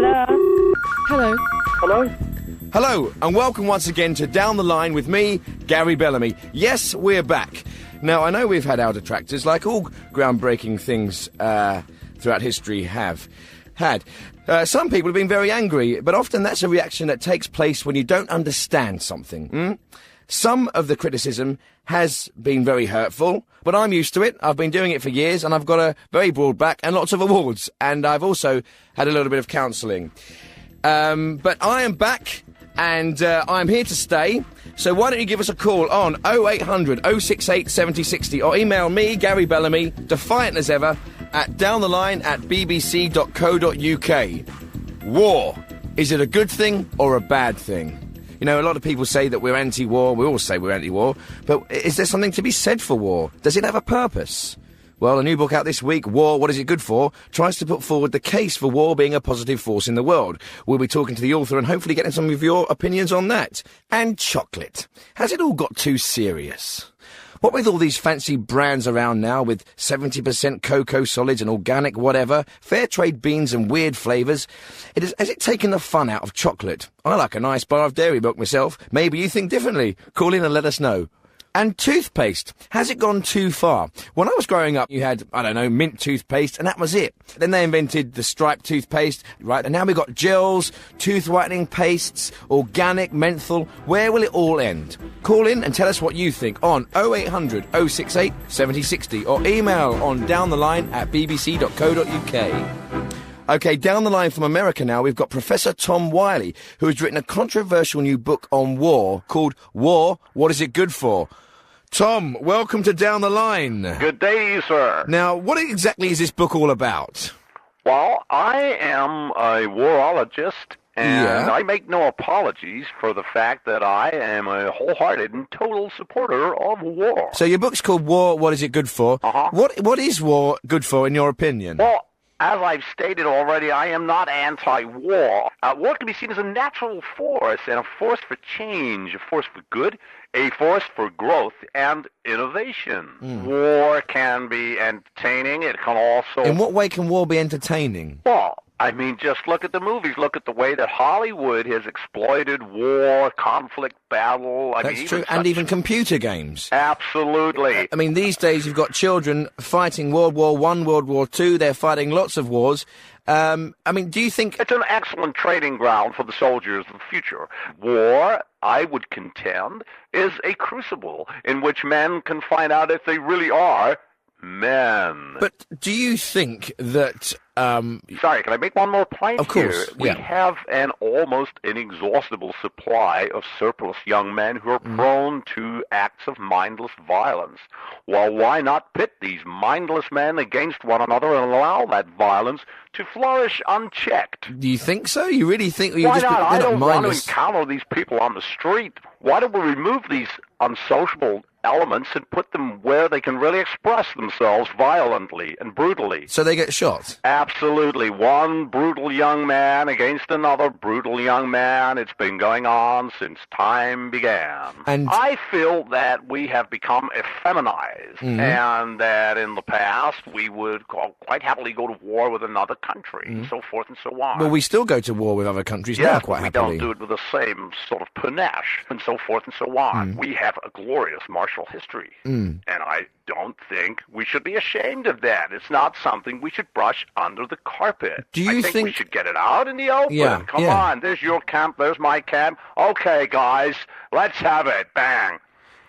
Hello? Hello. Hello? Hello, and welcome once again to Down the Line with me, Gary Bellamy. Yes, we're back. Now, I know we've had our detractors, like all groundbreaking things throughout history have had. Some people have been very angry, but often that's a reaction that takes place when you don't understand something. Some of the criticism has been very hurtful, but I'm used to it. I've been doing it for years, and I've got a very broad back and lots of awards, and I've also had a little bit of counselling. But I am back, and I'm here to stay. So why don't you give us a call on 0800 068 7060 or email me, Gary Bellamy, defiant as ever, at downtheline@bbc.co.uk. War. Is it a good thing or a bad thing? You know, a lot of people say that we're anti-war. We all say we're anti-war. But is there something to be said for war? Does it have a purpose? Well, a new book out this week, War, What Is It Good For?, tries to put forward the case for war being a positive force in the world. We'll be talking to the author and hopefully getting some of your opinions on that. And chocolate. Has it all got too serious? What with all these fancy brands around now with 70% cocoa solids and organic whatever, fair trade beans and weird flavours, has it taken the fun out of chocolate? I like a nice bar of dairy milk myself. Maybe you think differently. Call in and let us know. And toothpaste, has it gone too far? When I was growing up, you had, I don't know, mint toothpaste, and that was it. Then they invented the striped toothpaste, right? And now we've got gels, tooth whitening pastes, organic, menthol. Where will it all end? Call in and tell us what you think on 0800 068 7060 or email on downtheline@bbc.co.uk. OK, down the line from America now, we've got Professor Tom Wiley, who has written a controversial new book on war called War, What Is It Good For? Tom, welcome to Down the Line. Good day, sir. Now, what exactly is this book all about? Well, I am a warologist, and I make no apologies for the fact that I am a wholehearted and total supporter of war. So your book's called War, What Is It Good For? What is war good for, in your opinion? Well, as I've stated already, I am not anti-war. War can be seen as a natural force, and a force for change, a force for good, a force for growth and innovation. War can be entertaining. It can also... In what way can war be entertaining? Well, I mean, just look at the movies. Look at the way that Hollywood has exploited war, conflict, battle. That's true, and even computer games. Absolutely. I mean, these days you've got children fighting World War I, World War II. They're fighting lots of wars. I mean, do you think... It's an excellent training ground for the soldiers of the future. War, I would contend, is a crucible in which men can find out if they really are men. But do you think that... Sorry, can I make one more point Of course, here? We have an almost inexhaustible supply of surplus young men who are prone to acts of mindless violence. Well, why not pit these mindless men against one another and allow that violence to flourish unchecked? Do you think so? You really think... Why not? I don't want to encounter these people on the street. Why don't we remove these unsociable elements and put them where they can really express themselves violently and brutally? So they get shot? Absolutely. One brutal young man against another brutal young man. It's been going on since time began. And I feel that we have become effeminized, and that in the past we would quite happily go to war with another country, and so forth and so on. Well, we still go to war with other countries now quite happily. We don't do it with the same sort of panache, and so forth and so on. We have a glorious martial history, and I don't think we should be ashamed of that. It's not something we should brush under the carpet. Do you think we should get it out in the open? Come on, there's your camp, there's my camp. Okay, guys, let's have it. Bang.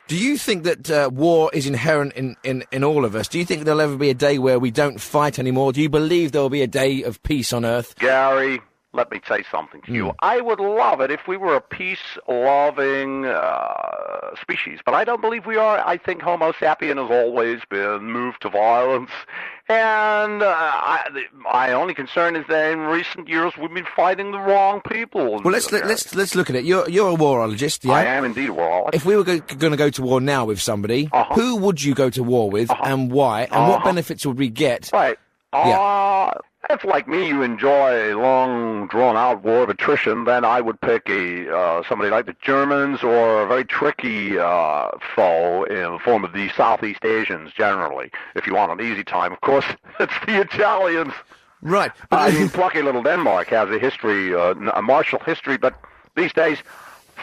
Do you think that war is inherent in all of us? Do you think there'll ever be a day where we don't fight anymore? Do you believe there will be a day of peace on Earth? Gary, let me say something to you. I would love it if we were a peace-loving species, but I don't believe we are. I think Homo sapien has always been moved to violence, and my only concern is that in recent years we've been fighting the wrong people. Well, let's look at it. You're a warologist, yeah? I am indeed a warologist. If we were going to go to war now with somebody, who would you go to war with, and why, and what benefits would we get? Right. If, like me, you enjoy a long, drawn-out war of attrition, then I would pick somebody like the Germans or a very tricky foe in the form of the Southeast Asians, generally. If you want an easy time, of course, it's the Italians. Right. I mean, plucky little Denmark has a history, a martial history, but these days,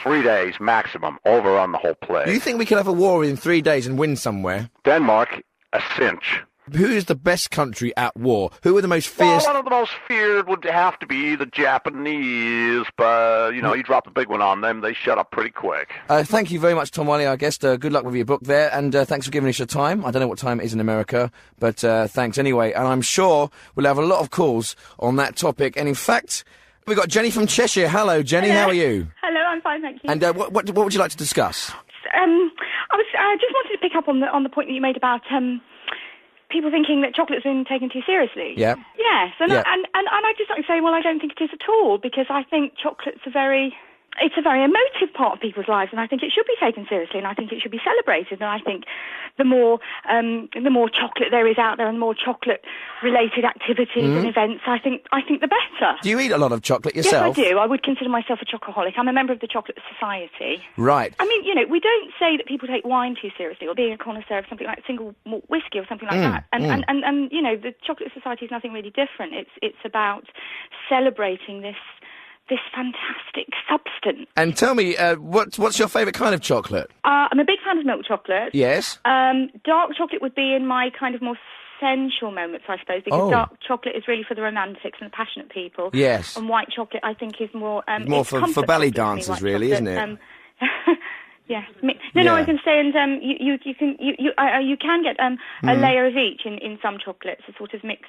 3 days maximum, overrun the whole place. Do you think we could have a war in 3 days and win somewhere? Denmark, a cinch. Who is the best country at war? Who are the most fierce? Well, one of the most feared would have to be the Japanese, but, you know, you drop the big one on them, they shut up pretty quick. Thank you very much, Tom Wiley, our guest. Good luck with your book there, and thanks for giving us your time. I don't know what time it is in America, but thanks anyway. And I'm sure we'll have a lot of calls on that topic. And in fact, we've got Jenny from Cheshire. Hello, Jenny. Hello. How are you? Hello, I'm fine, thank you. And what would you like to discuss? I just wanted to pick up on the point that you made about people thinking that chocolate's been taken too seriously. Yeah. Yes, and I just like to say, well, I don't think it is at all, because I think chocolate's a very emotive part of people's lives, and I think it should be taken seriously, and I think it should be celebrated. And I think the more chocolate there is out there, and the more chocolate-related activities and events, I think the better. Do you eat a lot of chocolate yourself? Yes, I do. I would consider myself a chocoholic. I'm a member of the Chocolate Society. Right. I mean, you know, we don't say that people take wine too seriously, or being a connoisseur of something like single malt whiskey or something like that. And you know, the Chocolate Society is nothing really different. It's about celebrating this fantastic substance. And tell me, what's your favourite kind of chocolate? I'm a big fan of milk chocolate. Yes. Dark chocolate would be in my kind of more sensual moments, I suppose, because dark chocolate is really for the romantics and the passionate people. Yes. And white chocolate, I think, is more... more for belly dancers, really, isn't it? Yes. No, I can say, and you can get a layer of each in some chocolates, a sort of mixed...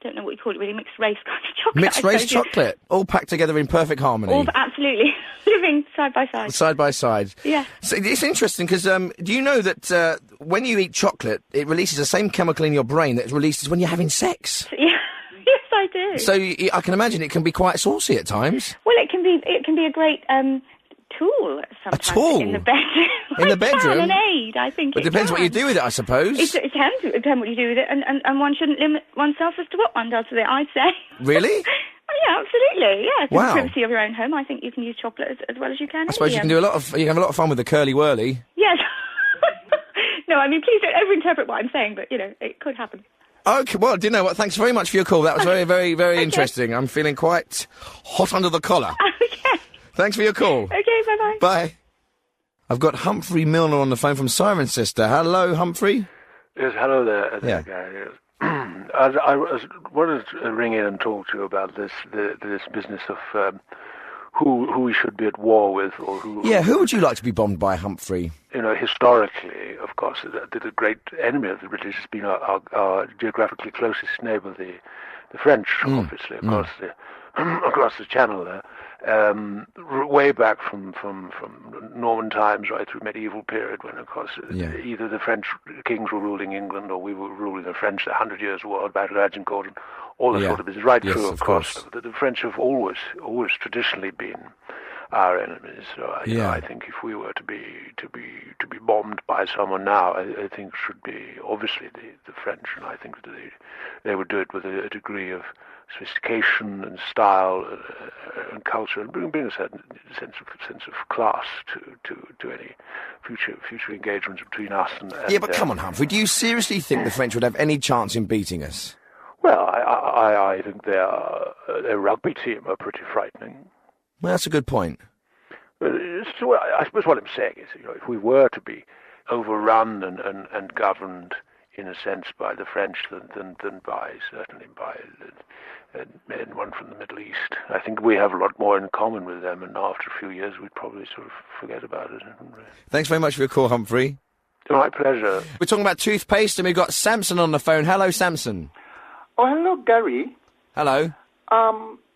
don't know what you call it, really, mixed race kind of chocolate. Mixed race chocolate, all packed together in perfect harmony. All absolutely, living side by side. Side by side. Yeah. So it's interesting because do you know that when you eat chocolate, it releases the same chemical in your brain that it releases when you're having sex? Yeah. Yes, I do. So I can imagine it can be quite saucy at times. Well, it can be a great tool sometimes. A tool? In the bedroom. In the bedroom? An aid, I think. But it depends what you do with it, I suppose. It can depend what you do with it, and one shouldn't limit oneself as to what one does with it, I'd say. Really? Oh, yeah, absolutely. Yeah, wow. In the privacy of your own home, I think you can use chocolate as well as you can. I suppose you can have a lot of fun with the curly whirly. Yes. No, I mean, please don't overinterpret what I'm saying, but you know, it could happen. Okay, well, do you know what? Thanks very much for your call. That was very, very, very interesting. I'm feeling quite hot under the collar. Okay. Thanks for your call. Okay, bye-bye. Bye. I've got Humphrey Milner on the phone from Siren Sister. Hello, Humphrey. Yes, hello there. Yeah. Yes. I wanted to ring in and talk to you about this business of who we should be at war with, or who. Yeah, who would you like to be bombed by, Humphrey? You know, historically, of course, the great enemy of the British has been our geographically closest neighbour, the French, obviously, across the Channel there. Way back from Norman times right through medieval period, when of course either the French kings were ruling England or we were ruling the French, the 100 Years' War, Battle of Agincourt, and all that sort of business. Right through, of course. The French have always traditionally been our enemies. So I think if we were to be bombed by someone now, I think it should be obviously the French, and I think that they would do it with a degree of sophistication and style and culture, and bring a certain sense of class to any future engagements between us and yeah, but come on, Humphrey, do you seriously think the French would have any chance in beating us? Well, I think their rugby team are pretty frightening. Well, that's a good point. So I suppose what I'm saying is, you know, if we were to be overrun and governed in a sense by the French than certainly by anyone from the Middle East. I think we have a lot more in common with them, and after a few years we'd probably sort of forget about it. Thanks very much for your call, Humphrey. My pleasure. We're talking about toothpaste, and we've got Samson on the phone. Hello, Samson. Oh, hello, Gary. Hello.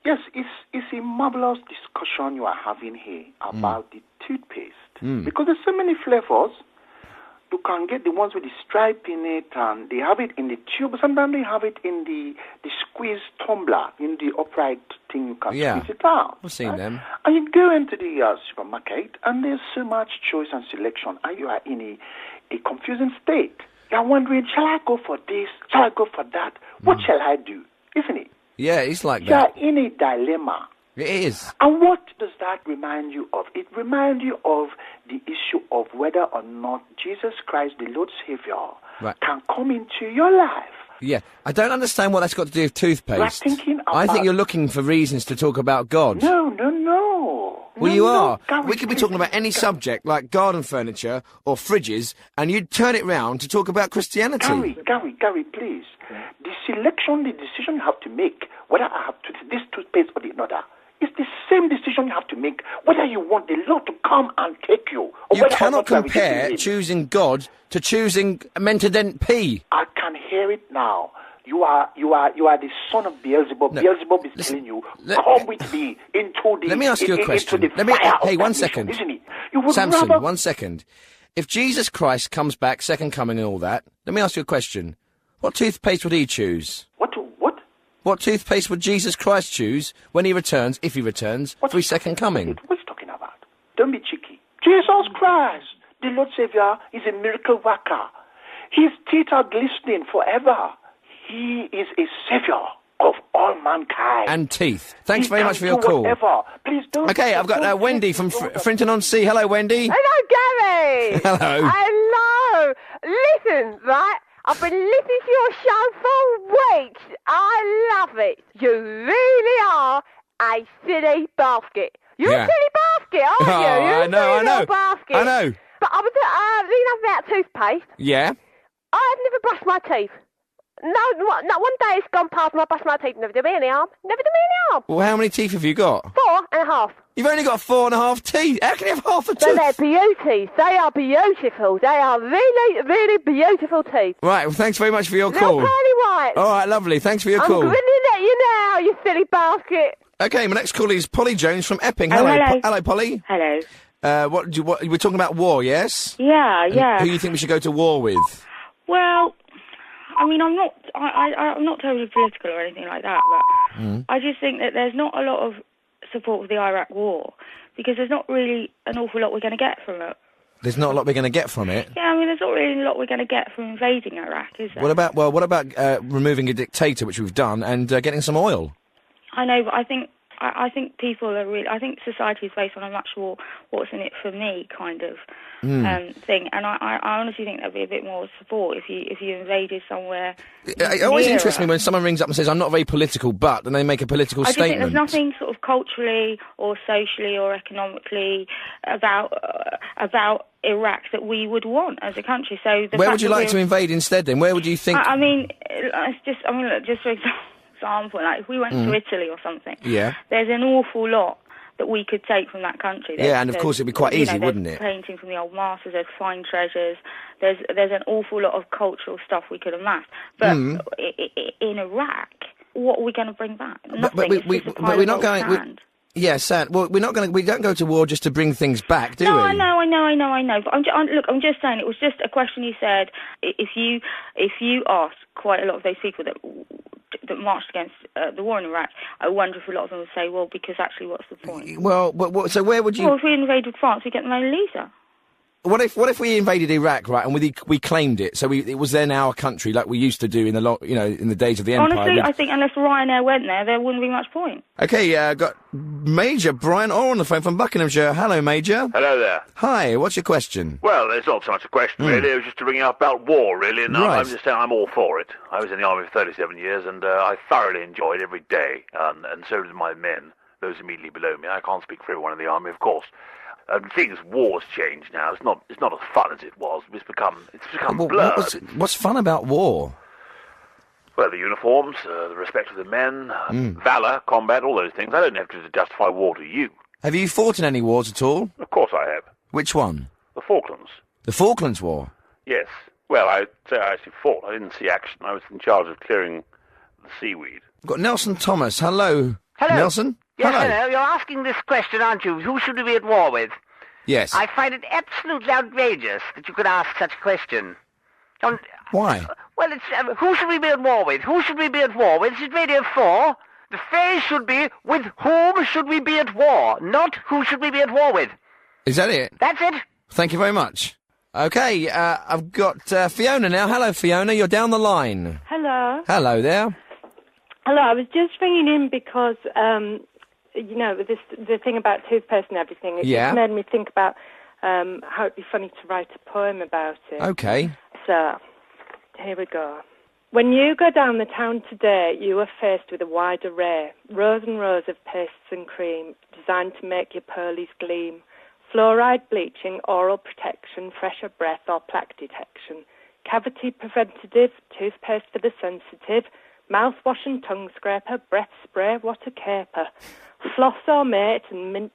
Yes, it's a marvelous discussion you are having here about the toothpaste. Because there's so many flavors. You can get the ones with the stripe in it, and they have it in the tube. Sometimes they have it in the squeeze tumbler, in the upright thing you can squeeze it out. I've seen them. And you go into the supermarket, and there's so much choice and selection, and you are in a confusing state. You're wondering, shall I go for this? Shall I go for that? What shall I do? Isn't it? Yeah, it's like that. You're in a dilemma. It is. And what does that remind you of? It reminds you of the issue of whether or not Jesus Christ, the Lord Savior, can come into your life Yeah, I don't understand what that's got to do with toothpaste. You are thinking I think about- you're looking for reasons to talk about God. No. Well, you are. Gary, We could be please. talking about any subject, like garden furniture or fridges, and you'd turn it round to talk about Christianity. Gary, please. The decision you have to make, whether I have this toothpaste or the other, is the same decision you have to make, whether you want the Lord to come and take you, or You whether or cannot not you are compare rejecting him. choosing God to choosing Mentadent P. I can hear it now. You are the son of Beelzebub. No, Beelzebub is listen, telling you, come with me into the. Let me ask you a question. Into the fire of Hey, one damnation, second. isn't it? You would Samson, rather 1 second. If Jesus Christ comes back, second coming and all that, let me ask you a question. What toothpaste would he choose? What? What toothpaste would Jesus Christ choose when he returns, if he returns, for his second coming? What are you talking about? Don't be cheeky. Jesus Christ, the Lord Savior, is a miracle worker. His teeth are glistening forever. He is a savior of all mankind. And teeth. Thanks He very can much for your do call. whatever. Please don't. Okay, I've got don't Wendy take from it wrong. Frinton-on-Sea. Hello, Wendy. Hello, Gary! Hello. Hello! Listen, right? I've been listening to your show for weeks. I love it. You really are a silly basket. You're Yeah. a silly basket, aren't you? Oh, You're I know, a I know. silly basket. I know. But I was thinking about toothpaste. Yeah? I've never brushed my teeth. No, not one day it's gone past and I brushed my teeth. Never do me any harm. Never do me any harm. Well, how many teeth have you got? 4.5. You've only got 4.5 teeth. How can you have half a So they're tooth? beauties. They are beautiful. They are really, really beautiful teeth. Right, well, thanks very much for your Little call. pearly white. All right, lovely. Thanks for your I'm call. grinning at you now, you silly basket. Okay, my next call is Polly Jones from Epping. Oh, Hello, hello. Hello, Polly. Hello. What we're talking about war, yes? Yeah, yeah. Who do you think we should go to war with? Well, I mean, I'm not totally political or anything like that, but I just think that there's not a lot of support for the Iraq war because there's not really an awful lot we're going to get from it. There's not a lot we're going to get from it. Yeah, I mean, there's not really a lot we're going to get from invading Iraq, is there? What about removing a dictator, which we've done, and getting some oil? I know, but I think people are really. I think society is based on a much more what's in it for me kind of thing, and I honestly think there'd be a bit more support if you invaded somewhere. It always nearer. interests me when someone rings up and says, "I'm not very political," but then they make a political I just statement. think there's nothing sort of culturally or socially or economically about Iraq that we would want as a country. So Where would you like to invade instead? Then where would you think? I mean, look, just for example, like if we went to Italy or something, Yeah. there's an awful lot that we could take from that country. Yeah, and of course it'd be quite easy, wouldn't it? There's painting from the old masters, there's fine treasures, there's an awful lot of cultural stuff we could amass. But in Iraq, what are we going to bring back? Nothing. It's just a pile we're of not old going. sand. Yeah, sad. Well, we don't go to war just to bring things back, do No, we? I know. But I'm just saying. It was just a question you said. If you asked quite a lot of those people that marched against the war in Iraq, I wonder if a lot of them would say, well, because actually, what's the point? Well, so where would you? Well, if we invaded France, we get the Mona Lisa. What if we invaded Iraq, right, and we claimed it, so it was then our country, like we used to do in the days of the Empire. Honestly, I think unless Ryanair went there wouldn't be much point. Okay, got Major Brian Orr on the phone from Buckinghamshire. Hello, Major. Hello there. Hi, what's your question? Well, it's not so much a question, really. It was just to ring up about war, really. And Right. I'm just saying I'm all for it. I was in the army for 37 years, and I thoroughly enjoyed every day. And so did my men, those immediately below me. I can't speak for everyone in the army, of course. Things, war's changed now. It's not as fun as it was. It's become Well, blurred. what's fun about war? Well, the uniforms, the respect of the men, valour, combat, all those things. I don't have to justify war to you. Have you fought in any wars at all? Of course I have. Which one? The Falklands. The Falklands War? Yes. Well, I'd say I actually fought. I didn't see action. I was in charge of clearing the seaweed. We've got Nelson Thomas. Hello. Hello. Nelson? Yes, hello. You're asking this question, aren't you? Who should we be at war with? Yes. I find it absolutely outrageous that you could ask such a question. Why? Well, it's who should we be at war with? Who should we be at war with? This is Radio 4. The phrase should be, with whom should we be at war? Not who should we be at war with. Is that it? That's it. Thank you very much. Okay, I've got Fiona now. Hello, Fiona. You're down the line. Hello. Hello there. Hello, I was just ringing in because, the thing about toothpaste and everything, it Yeah. just made me think about how it'd be funny to write a poem about it. Okay. So, here we go. When you go down the town today, you are faced with a wide array. Rows and rows of pastes and cream designed to make your pearlies gleam. Fluoride bleaching, oral protection, fresher breath or plaque detection. Cavity preventative, toothpaste for the sensitive. Mouthwash and tongue scraper, breath spray, what a caper. Floss or mate and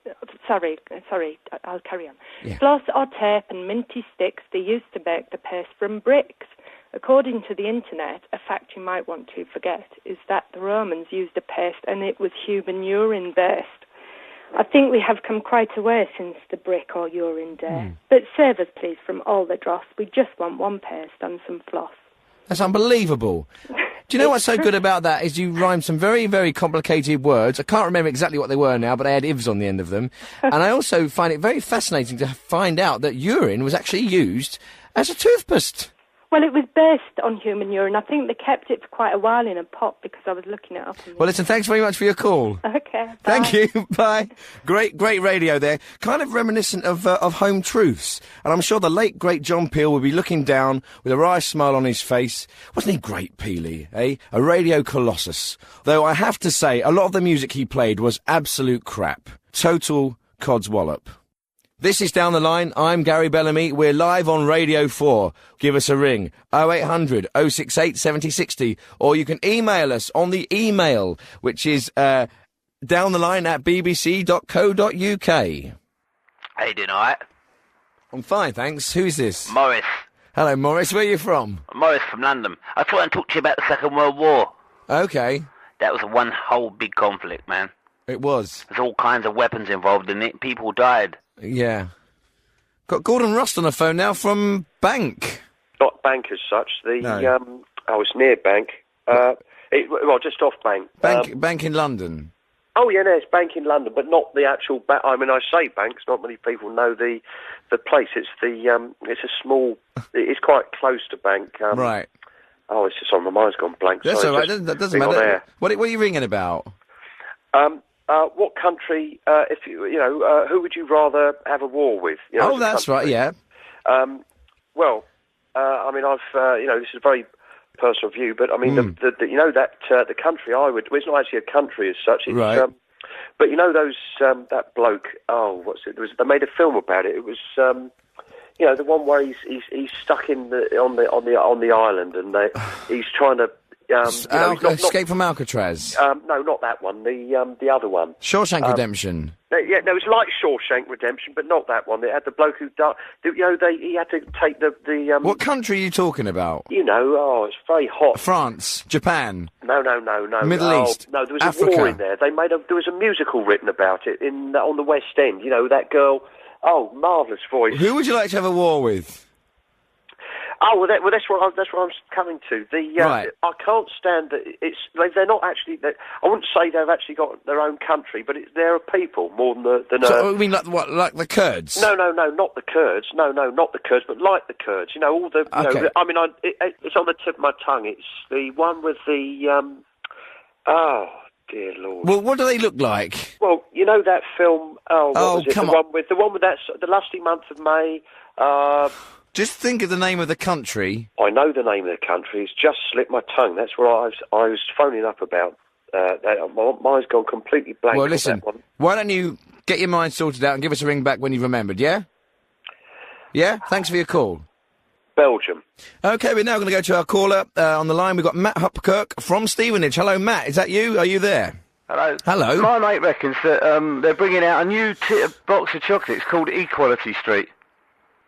I'll carry on. Yeah. Floss or tape and minty sticks, they used to make the paste from bricks. According to the internet, a fact you might want to forget is that the Romans used a paste and it was human urine based. I think we have come quite a way since the brick or urine day. But save us, please, from all the dross. We just want one paste and some floss. That's unbelievable. Do you know what's so good about that is you rhyme some very, very complicated words. I can't remember exactly what they were now, but they had "ivs" on the end of them. And I also find it very fascinating to find out that urine was actually used as a toothpaste. Well, it was based on human urine. I think they kept it for quite a while in a pot because I was looking it up. Well, listen, thanks very much for your call. Okay, bye. Thank you. Bye. Great radio there. Kind of reminiscent of Home Truths. And I'm sure the late, great John Peel will be looking down with a wry smile on his face. Wasn't he great, Peely, eh? A radio colossus. Though I have to say, a lot of the music he played was absolute crap. Total codswallop. This is Down the Line. I'm Gary Bellamy. We're live on Radio 4. Give us a ring. 0800 068 7060. Or you can email us on the email, which is downtheline@bbc.co.uk. How you doing, alright? I'm fine, thanks. Who's this? Morris. Hello, Morris. Where are you from? Morris from London. I thought I'd talk to you about the Second World War. Okay. That was one whole big conflict, man. It was. There's all kinds of weapons involved in it. People died. Yeah. Got Gordon Rust on the phone now from Bank. Not Bank as such. No. I was near Bank. Just off Bank. Bank in London. Oh yeah, no, it's Bank in London, but not the actual. I mean, I say Banks. Not many people know the place. It's it's a small. It's quite close to Bank. Right. Oh, it's just on my mind's gone blank. That's Sorry, all right. That doesn't matter. What are you ringing about? What country? Who would you rather have a war with? You know, that's right. Yeah. I mean, I've this is a very personal view, but I mean, the country I would. Well, it's not actually a country as such. It's, right. But you know those that bloke. Oh, what's it? They made a film about it. It was the one where he's stuck on the island and he's trying to. Escape from Alcatraz. No, not that one. The other one. Shawshank Redemption. It's like Shawshank Redemption, but not that one. It had the bloke who died. He had to take the. What country are you talking about? It's very hot. France, Japan. No. Middle East. No, there was Africa. a war in there. There was a musical written about it on the West End. You know that girl. Oh, marvellous voice. Who would you like to have a war with? Oh, well, that's what I'm coming to. Right. I can't stand that. They're not actually. I wouldn't say they've actually got their own country, but they're a people more than So, you mean like what? Like the Kurds? No, not the Kurds. No, not the Kurds, but like the Kurds. You know, all the. Okay. It's on the tip of my tongue. It's the one with the. Oh dear Lord. Well, what do they look like? Well, you know that film. Come on. The one with that the lusty month of May. Just think of the name of the country. I know the name of the country. It's just slipped my tongue. That's what I was phoning up about. My mind's gone completely blank. Well, listen, on that one. why don't you get your mind sorted out and give us a ring back when you've remembered, yeah? Yeah? Thanks for your call. Belgium. OK, we're now going to go to our caller. On the line, we've got Matt Hopkirk from Stevenage. Hello, Matt. Is that you? Are you there? Hello. My mate reckons that they're bringing out a new box of chocolates called Equality Street,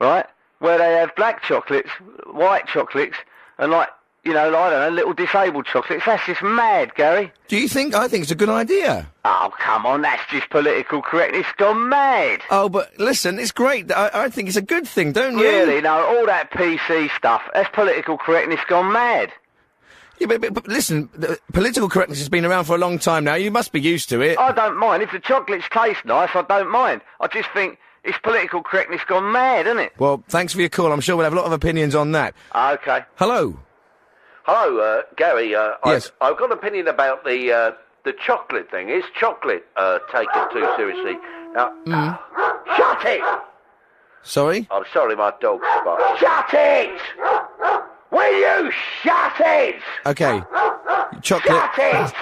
right? Where they have black chocolates, white chocolates, and I don't know, little disabled chocolates. That's just mad, Gary. Do you think? I think it's a good idea. Oh, come on, that's just political correctness gone mad. Oh, but listen, it's great. I think it's a good thing, don't you? Really? No, all that PC stuff, that's political correctness gone mad. Yeah, but listen, political correctness has been around for a long time now. You must be used to it. I don't mind. If the chocolates taste nice, I don't mind. I just think it's political correctness gone mad, isn't it? Well, thanks for your call. I'm sure we'll have a lot of opinions on that. OK. Hello. Hello, Gary. Yes. I've got an opinion about the chocolate thing. Is chocolate taken too seriously? Shut it! Sorry? I'm sorry, my dog's barking. Shut it! Will you shut it? Okay. Chocolate. Shut it!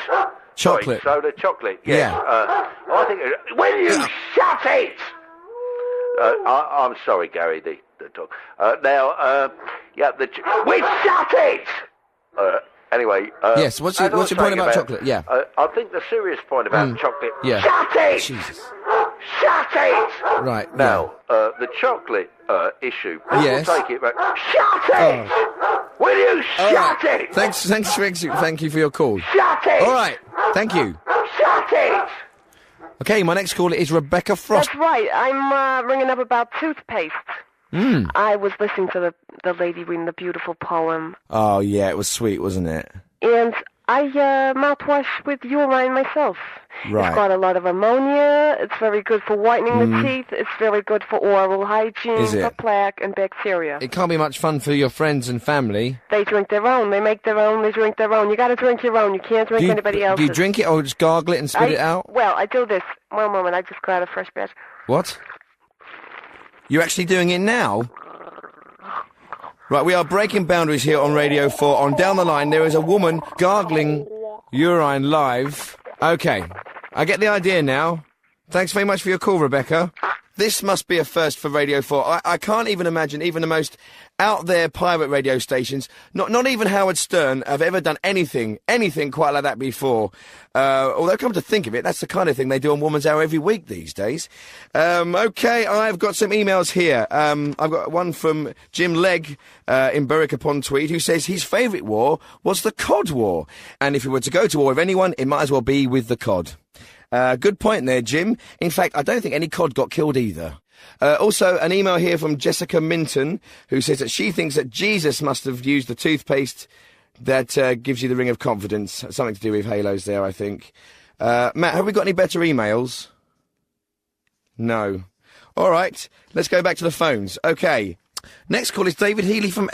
Chocolate. Sorry, soda chocolate, yes. Yeah. I think... will you shut it? I'm sorry, Gary, the dog. We shut it! Anyway... yes, what's your point about chocolate? Yeah. I think the serious point about chocolate... Yeah. Shut it! Jesus. Shut it! Right, Now, the chocolate issue, people Yes. take it back. Shut it! Will you shut it? Thank you for your call. Shut it! All right, thank you. Shut it! Okay, my next caller is Rebecca Frost. That's right. I'm ringing up about toothpaste. I was listening to the lady reading the beautiful poem. Oh, yeah, it was sweet, wasn't it? And I mouthwash with urine myself. Right. It's got a lot of ammonia. It's very good for whitening the teeth. It's very good for oral hygiene, Is it? for plaque and bacteria. It can't be much fun for your friends and family. They drink their own. They make their own. They drink their own. You got to drink your own. You can't drink anybody else's. Do you drink it or just gargle it and spit it out? Well, I do this. One moment. I just got a fresh batch. What? You're actually doing it now? Right, we are breaking boundaries here on Radio 4. On Down the Line, there is a woman gargling urine live. Okay, I get the idea now. Thanks very much for your call, Rebecca. This must be a first for Radio 4. I can't even imagine even the most out-there pirate radio stations, not even Howard Stern, have ever done anything quite like that before. Although, come to think of it, that's the kind of thing they do on Woman's Hour every week these days. Okay, I've got some emails here. I've got one from Jim Legg in Berwick-upon-Tweed, who says his favourite war was the Cod War. And if he were to go to war with anyone, it might as well be with the cod. Good point there, Jim. In fact, I don't think any cod got killed either. Also, an email here from Jessica Minton, who says that she thinks that Jesus must have used the toothpaste that gives you the ring of confidence. Something to do with halos there, I think. Matt, have we got any better emails? No. All right, let's go back to the phones. Okay. Next call is David Healy from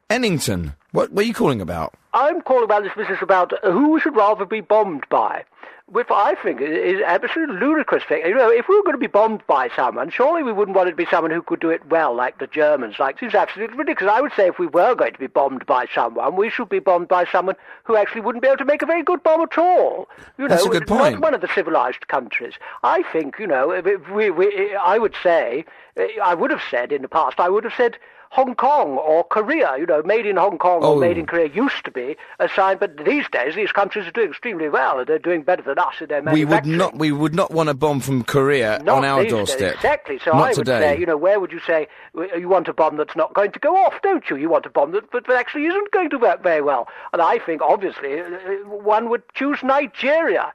Ennington. What were you calling about? I'm calling about this business about who we should rather be bombed by. Which I think is absolutely ludicrous thing. You know, if we were going to be bombed by someone, surely we wouldn't want it to be someone who could do it well, like the Germans. Like, it's absolutely ridiculous. I would say if we were going to be bombed by someone, we should be bombed by someone who actually wouldn't be able to make a very good bomb at all. You know, that's a good point. Not one of the civilized countries. I think, you know, I would say, I would have said in the past, I would have said Hong Kong or Korea, you know, made in Hong Kong or made in Korea used to be a sign, but these days these countries are doing extremely well. They're doing better than us in their manufacturing. We would not want a bomb from Korea on our doorstep. Exactly. So not I would today. say, you know, where would you say you want a bomb that's not going to go off, don't you? You want a bomb that actually isn't going to work very well. And I think, obviously, one would choose Nigeria.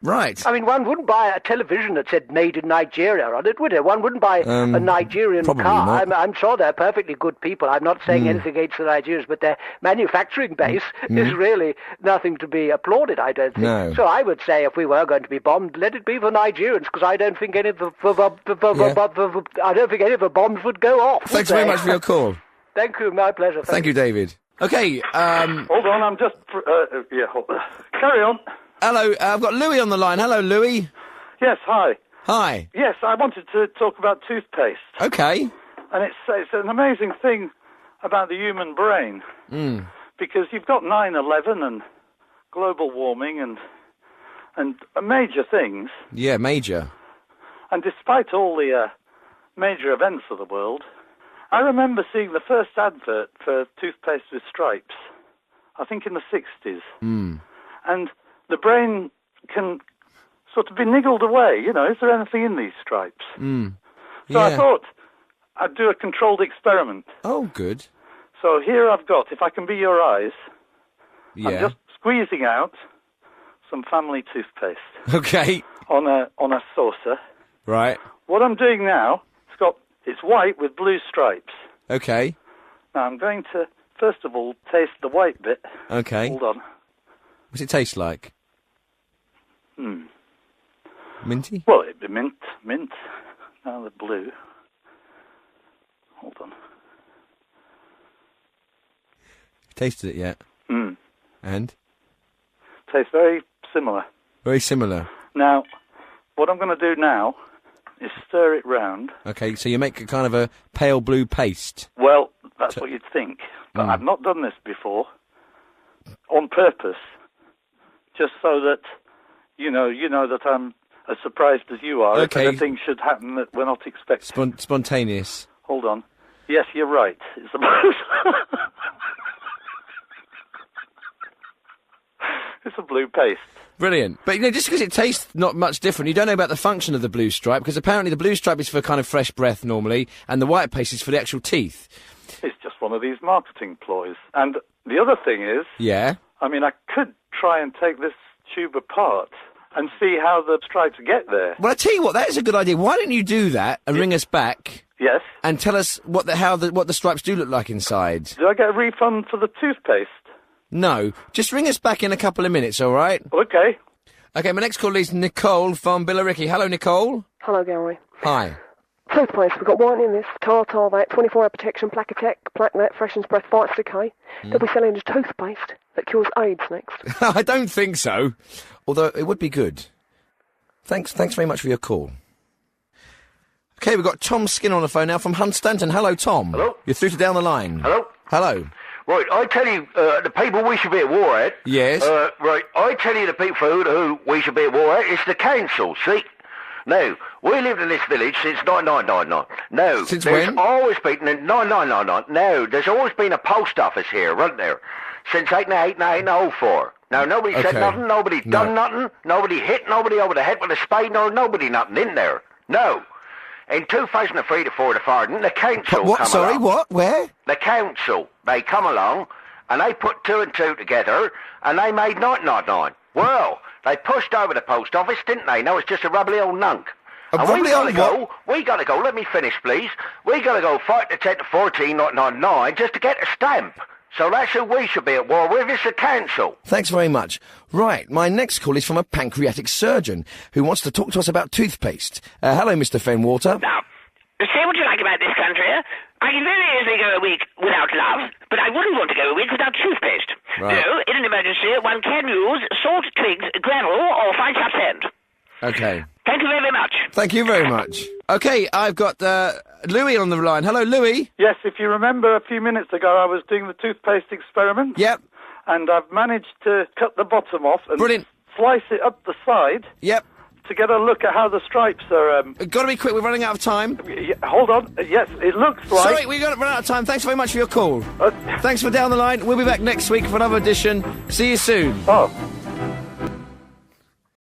Right. I mean, one wouldn't buy a television that said "Made in Nigeria" on it, would it? One wouldn't buy a Nigerian car. I'm sure they're perfectly good people. I'm not saying anything against the Nigerians, but their manufacturing base is really nothing to be applauded, I don't think. No. So I would say if we were going to be bombed, let it be the Nigerians, because I don't think any of the bombs would go off. Thanks very much for your call. Thank you, my pleasure. Thank you, David. Okay. Hold on, I'm just hold on. Carry on. Hello, I've got Louis on the line. Hello, Louis. Yes, hi. Hi. Yes, I wanted to talk about toothpaste. Okay. And it's an amazing thing about the human brain. Because you've got 9/11 and global warming and major things. Yeah, major. And despite all the major events of the world, I remember seeing the first advert for toothpaste with stripes, I think in the 60s. And the brain can sort of be niggled away, you know, is there anything in these stripes? So I thought I'd do a controlled experiment. Oh, good. So here I've got, if I can be your eyes, I'm just squeezing out some family toothpaste. Okay. On a saucer. Right. What I'm doing now, it's white with blue stripes. Okay. Now I'm going to, first of all, taste the white bit. Okay. Hold on. What's it taste like? Minty? Well, it'd be mint. Now the blue. Hold on. Tasted it yet? And? Tastes very similar. Very similar. Now, what I'm going to do now is stir it round. Okay, so you make a kind of a pale blue paste. Well, that's what you'd think. but I've not done this before on purpose, just so that you know that I'm as surprised as you are. Okay. If anything should happen that we're not expecting. Spontaneous. Hold on. Yes, you're right. It's about it's a blue paste. Brilliant. But, just because it tastes not much different, you don't know about the function of the blue stripe, because apparently the blue stripe is for kind of fresh breath normally, and the white paste is for the actual teeth. It's just one of these marketing ploys. And the other thing is... Yeah? I mean, I could try and take this tube apart and see how the stripes get there. Well, I tell you what, that is a good idea. Why don't you do that and ring us back? Yes. And tell us what the stripes do look like inside. Do I get a refund for the toothpaste? No. Just ring us back in a couple of minutes, all right? Okay. Okay, my next call is Nicole from Billericay. Hello, Nicole. Hello, Gary. Hi. Toothpaste, we've got white in this, tartar that, 24-hour protection, plaque attack, plaque that, freshens breath, fights decay. They'll be selling a toothpaste that cures AIDS next. I don't think so. Although it would be good. Thanks very much for your call. Okay, we've got Tom Skinner on the phone now from Hunstanton. Hello, Tom. Hello. You're through to down the line. Hello. Hello. Right, I tell you, the people we should be at war at... Yes? Right, I tell you the people who we should be at war at, it's the council, see? Now, we lived in this village since 9999. No, Since there's when? always been... 9999. No, there's always been a post office here, wasn't there? Since 1904. Now, nobody said Okay. nothing, nobody done nothing, nobody hit nobody over the head with a spade, nobody nothing in there. No. In 2003 to 4 to 5, the council What? come Sorry, along. what? Where? The council, they come along, and they put 2 and 2 together, and they made 999. Well, they pushed over the post office, didn't they? No, it's just a rubbly old nunk. A And rubbly old what? we gotta go, let me finish, please. We gotta go 5 to 10 to 14, 999, just to get a stamp. So that's who we should be at war with, it's the council. Thanks very much. Right, my next call is from a pancreatic surgeon who wants to talk to us about toothpaste. Hello, Mr. Fenwater. Now, say what you like about this country. I can very easily go a week without love, but I wouldn't want to go a week without toothpaste. Right. So, in an emergency, one can use salt, twigs, gravel, or fine sharp sand. Okay. Thank you very much. Thank you very much. Okay, I've got Louis on the line. Hello, Louis. Yes, if you remember a few minutes ago, I was doing the toothpaste experiment. Yep. And I've managed to cut the bottom off and Brilliant. slice it up the side. Yep. To get a look at how the stripes are... Got to be quick, we're running out of time. Hold on. Yes, it looks like... Sorry, we're going to run out of time. Thanks very much for your call. Thanks for down the line. We'll be back next week for another edition. See you soon. Oh.